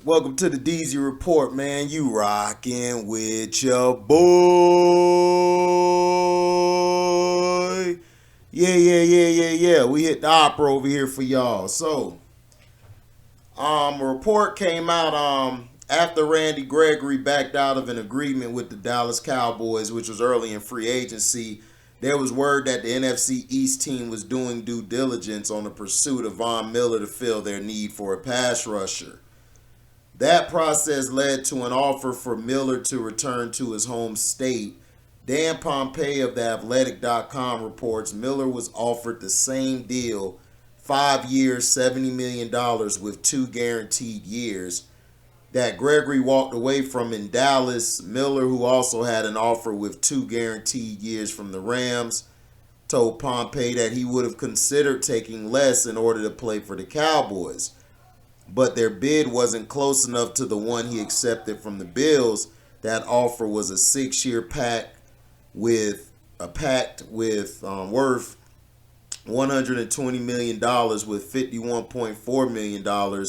Welcome to the DZ Report, man. You rockin' with your boy. Yeah. We hit the opera over here for y'all. So, a report came out after Randy Gregory backed out of an agreement with the Dallas Cowboys, which was early in free agency. There was word that the NFC East team was doing due diligence on the pursuit of Von Miller to fill their need for a pass rusher. That process led to an offer for Miller to return to his home state. Dan Pompei of theathletic.com reports Miller was offered the same deal, 5 years, $70 million with 2 guaranteed years, that Gregory walked away from in Dallas. Miller, who also had an offer with 2 guaranteed years from the Rams, told Pompei that he would have considered taking less in order to play for the Cowboys. But their bid wasn't close enough to the one he accepted from the Bills. That offer was a 6-year pact with worth $120 million with $51.4 million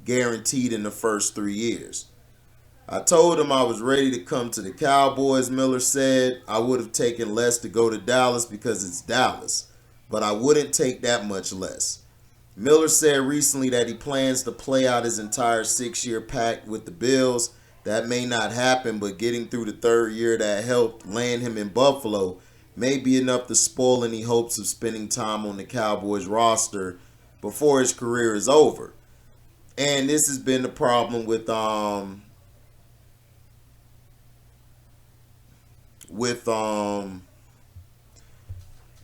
guaranteed in the first 3 years. I told him I was ready to come to the Cowboys, Miller said. I would have taken less to go to Dallas because it's Dallas, but I wouldn't take that much less. Miller said recently that he plans to play out his entire 6-year pact with the Bills. That may not happen, but getting through the 3rd year that helped land him in Buffalo may be enough to spoil any hopes of spending time on the Cowboys roster before his career is over. And this has been the problem with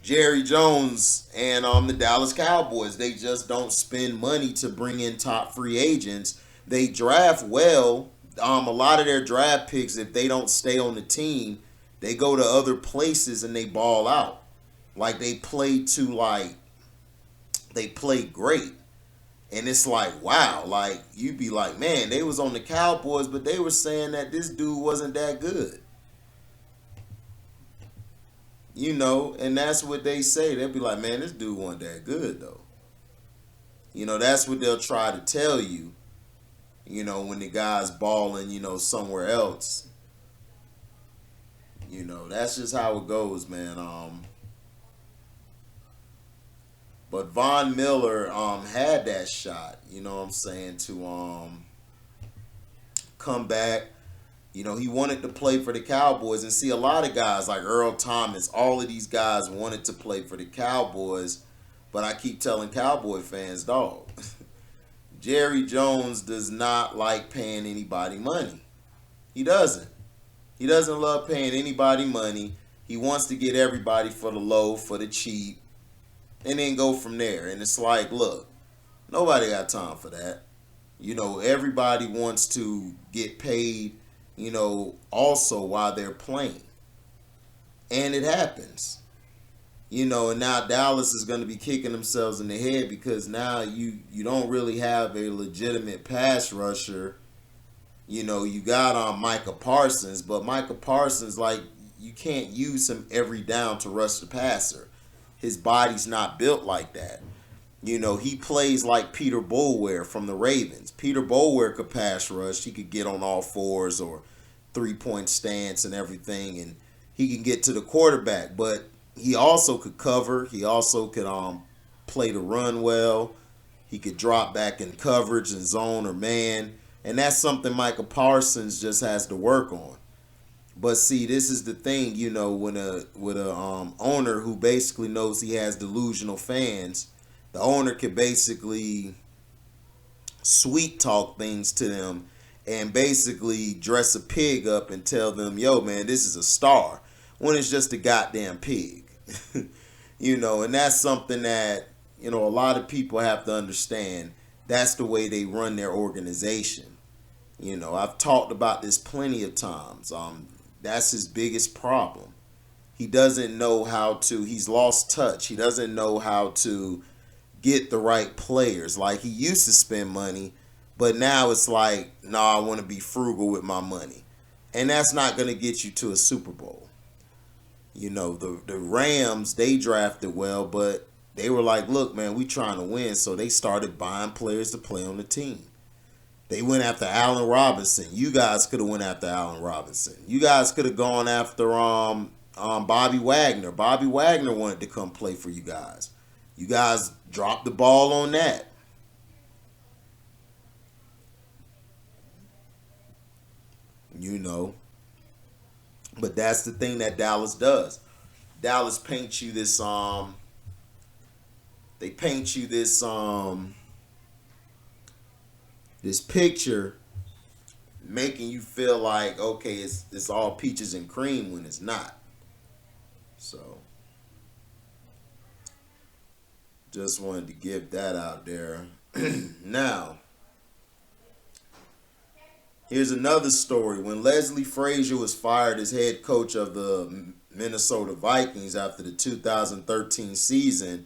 Jerry Jones and the Dallas Cowboys. They just don't spend money to bring in top free agents. They draft well. A lot of their draft picks, if they don't stay on the team, they go to other places and they ball out. Like they play great. And it's like, wow, like you'd be like, man, they was on the Cowboys, but they were saying that this dude wasn't that good. And that's what they say. They'll be like, man, this dude wasn't that good, though. That's what they'll try to tell you, when the guy's balling, somewhere else. That's just how it goes, man. But Von Miller had that shot, to come back. He wanted to play for the Cowboys. And see, a lot of guys like Earl Thomas, all of these guys wanted to play for the Cowboys. But I keep telling Cowboy fans, dog, Jerry Jones does not like paying anybody money. He doesn't. He doesn't love paying anybody money. He wants to get everybody for the low, for the cheap, and then go from there. And it's like, look, nobody got time for that. Everybody wants to get paid, also while they're playing. And it happens. And now Dallas is going to be kicking themselves in the head because now you don't really have a legitimate pass rusher. You got Micah Parsons, but Micah Parsons, like, you can't use him every down to rush the passer. His body's not built like that. He plays like Peter Boulware from the Ravens. Peter Boulware could pass rush. He could get on all fours or 3-point stance and everything, and he can get to the quarterback. But he also could cover. He also could play the run well. He could drop back in coverage and zone or man. And that's something Micah Parsons just has to work on. But see, this is the thing, when with a owner who basically knows he has delusional fans, the owner can basically sweet talk things to them and basically dress a pig up and tell them, yo, man, this is a star, when it's just a goddamn pig. And that's something that, a lot of people have to understand. That's the way they run their organization. I've talked about this plenty of times. That's his biggest problem. He doesn't know how to, he's lost touch. He doesn't know how to get the right players. Like, he used to spend money, but now it's like, no, I want to be frugal with my money. And that's not going to get you to a Super Bowl. The Rams, they drafted well, but they were like, look, man, we trying to win. So they started buying players to play on the team. They went after Allen Robinson. You guys could have went after Allen Robinson. You guys could have gone after Bobby Wagner. Bobby Wagner wanted to come play for you guys. You guys dropped the ball on that. You know. But that's the thing that Dallas does. Dallas paints you this they paint you this picture, making you feel like, okay, it's all peaches and cream when it's not. So just wanted to give that out there. Now, here's another story. When Leslie Frazier was fired as head coach of the Minnesota Vikings after the 2013 season,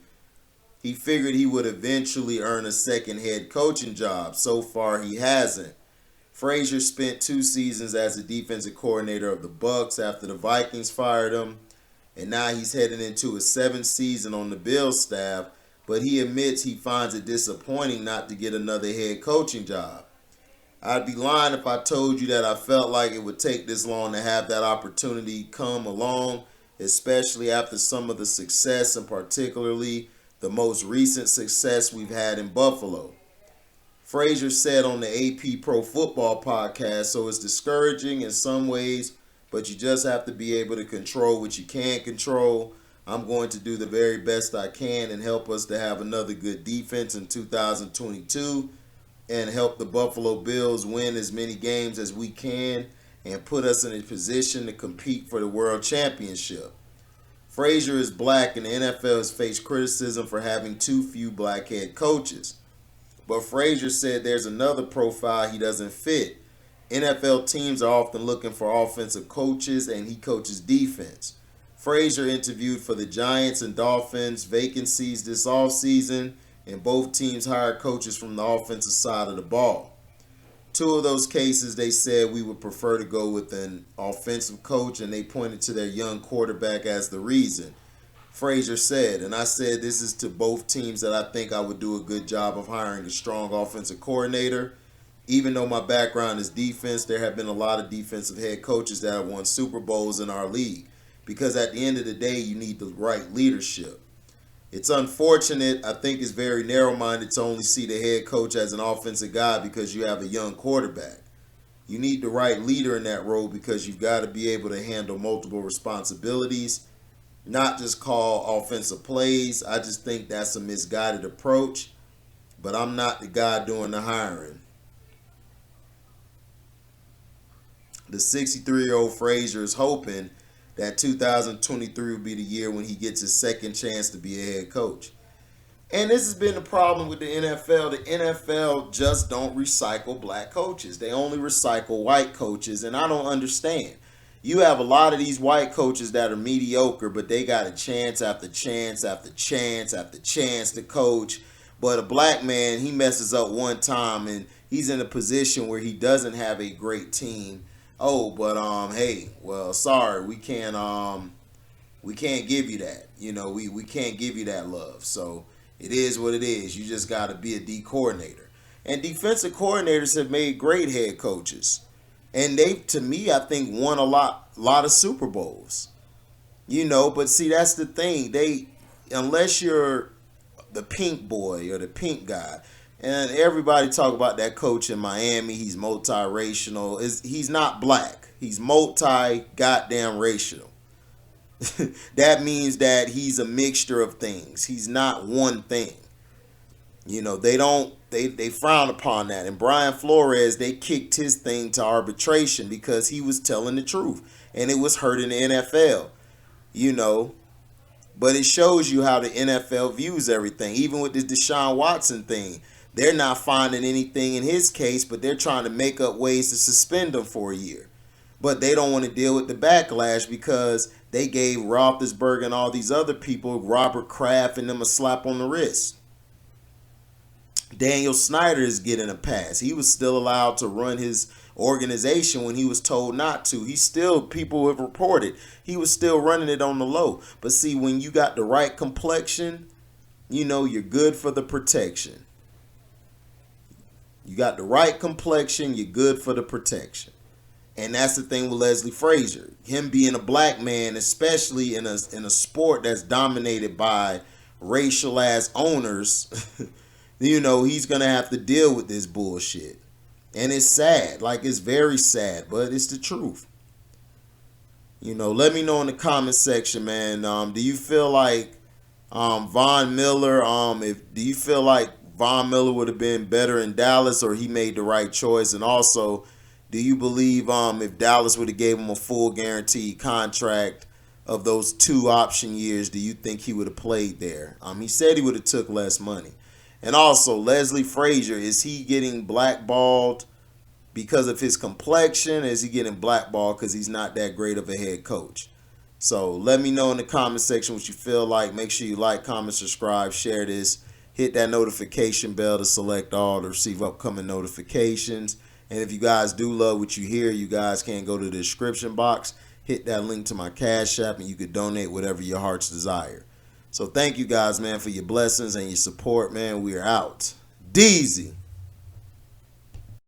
he figured he would eventually earn a second head coaching job. So far, he hasn't. Frazier spent 2 seasons as the defensive coordinator of the Bucs after the Vikings fired him, and now he's heading into his 7th season on the Bills staff, but he admits he finds it disappointing not to get another head coaching job. I'd be lying if I told you that I felt like it would take this long to have that opportunity come along, especially after some of the success, and particularly the most recent success we've had in Buffalo. Frazier said on the AP Pro Football podcast, so it's discouraging in some ways, but you just have to be able to control what you can't control. I'm going to do the very best I can and help us to have another good defense in 2022 and help the Buffalo Bills win as many games as we can and put us in a position to compete for the world championship. Frazier is black, and the NFL has faced criticism for having too few black head coaches. But Frazier said there's another profile he doesn't fit. NFL teams are often looking for offensive coaches, and he coaches defense. Frazier interviewed for the Giants and Dolphins vacancies this offseason, and both teams hired coaches from the offensive side of the ball. 2 of those cases, they said we would prefer to go with an offensive coach, and they pointed to their young quarterback as the reason. Frazier said, and I said this is to both teams that I think I would do a good job of hiring a strong offensive coordinator. Even though my background is defense, there have been a lot of defensive head coaches that have won Super Bowls in our league. Because at the end of the day, you need the right leadership. It's unfortunate, I think it's very narrow-minded to only see the head coach as an offensive guy because you have a young quarterback. You need the right leader in that role because you've got to be able to handle multiple responsibilities, not just call offensive plays. I just think that's a misguided approach, but I'm not the guy doing the hiring. The 63-year-old Frazier is hoping that 2023 will be the year when he gets his second chance to be a head coach. And this has been the problem with the NFL. The NFL just don't recycle black coaches. They only recycle white coaches, and I don't understand. You have a lot of these white coaches that are mediocre, but they got a chance after chance after chance after chance to coach. But a black man, he messes up one time, and he's in a position where he doesn't have a great team. Oh, but hey, well, sorry, we can't give you that. You know, we can't give you that love. So it is what it is. You just got to be a D coordinator. And defensive coordinators have made great head coaches, and they, to me, I think won a lot of Super Bowls. You know, but see, that's the thing. Unless you're the pink boy or the pink guy. And everybody talk about that coach in Miami. He's multiracial. He's not black. He's multi-goddamn racial. That means that he's a mixture of things. He's not one thing. You know, they frown upon that. And Brian Flores, they kicked his thing to arbitration because he was telling the truth. And it was hurting the NFL. You know. But it shows you how the NFL views everything. Even with this Deshaun Watson thing. They're not finding anything in his case, but they're trying to make up ways to suspend him for a year. But they don't want to deal with the backlash because they gave Roethlisberger and all these other people, Robert Kraft and them, a slap on the wrist. Daniel Snyder is getting a pass. He was still allowed to run his organization when he was told not to. People have reported, he was still running it on the low. But see, when you got the right complexion, you know, you're good for the protection. You got the right complexion, you're good for the protection. And that's the thing with Leslie Frazier. Him being a black man, especially in a sport that's dominated by racial ass owners, he's gonna have to deal with this bullshit. And it's sad. Like, it's very sad, but it's the truth. Let me know in the comment section, man. Do you feel like Von Miller, do you feel like Von Miller would have been better in Dallas, or he made the right choice? And also, do you believe if Dallas would have gave him a full guaranteed contract of those 2 option years, do you think he would have played there? He said he would have took less money. And also, Leslie Frazier, is he getting blackballed because of his complexion? Is he getting blackballed because he's not that great of a head coach? So let me know in the comment section what you feel like. Make sure you like, comment, subscribe, share this. Hit that notification bell to select all to receive upcoming notifications. And if you guys do love what you hear, you guys can go to the description box, hit that link to my Cash App, and you could donate whatever your heart's desire. So thank you guys, man, for your blessings and your support, man. We are out. Deezy.